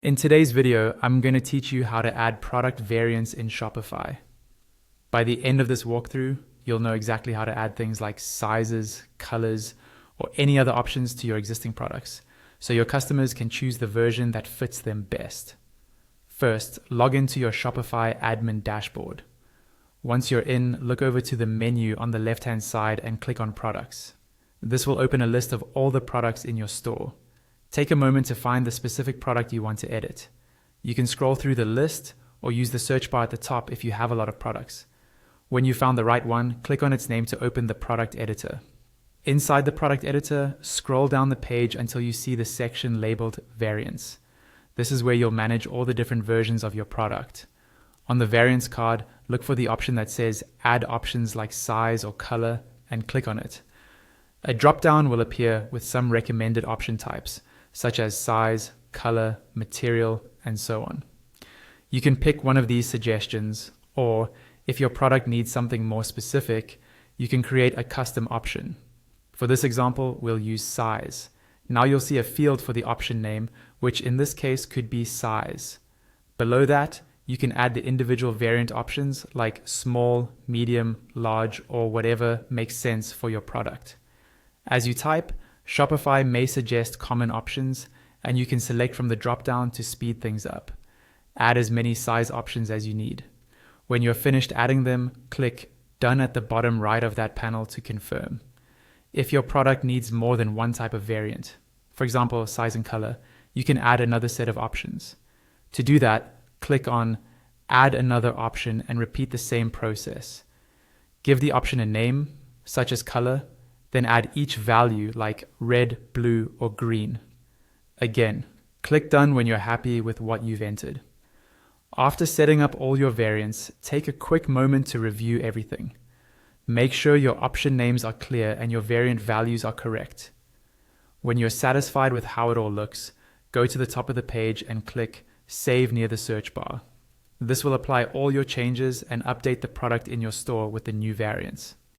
In today's video, I'm going to teach you how to add product variants in Shopify. By the end of this walkthrough, you'll know exactly how to add things like sizes, colors, or any other options to your existing products, so your customers can choose the version that fits them best. First, log into your Shopify admin dashboard. Once you're in, look over to the menu on the left-hand side and click on Products. This will open a list of all the products in your store. Take a moment to find the specific product you want to edit. You can scroll through the list or use the search bar at the top if you have a lot of products. When you found the right one, click on its name to open the product editor. Inside the product editor, scroll down the page until you see the section labeled Variants. This is where you'll manage all the different versions of your product. On the Variants card, look for the option that says Add options like size or color and click on it. A drop-down will appear with some recommended option types, such as size, color, material, and so on. You can pick one of these suggestions, or if your product needs something more specific, you can create a custom option. For this example, we'll use size. Now you'll see a field for the option name, which in this case could be size. Below that, you can add the individual variant options like small, medium, large, or whatever makes sense for your product. As you type, Shopify may suggest common options, and you can select from the drop-down to speed things up. Add as many size options as you need. When you're finished adding them, click Done at the bottom right of that panel to confirm. If your product needs more than one type of variant, for example, size and color, you can add another set of options. To do that, click on Add another option and repeat the same process. Give the option a name, such as color, then add each value like red, blue, or green. Again, click Done when you're happy with what you've entered. After setting up all your variants, take a quick moment to review everything. Make sure your option names are clear and your variant values are correct. When you're satisfied with how it all looks, go to the top of the page and click Save near the search bar. This will apply all your changes and update the product in your store with the new variants.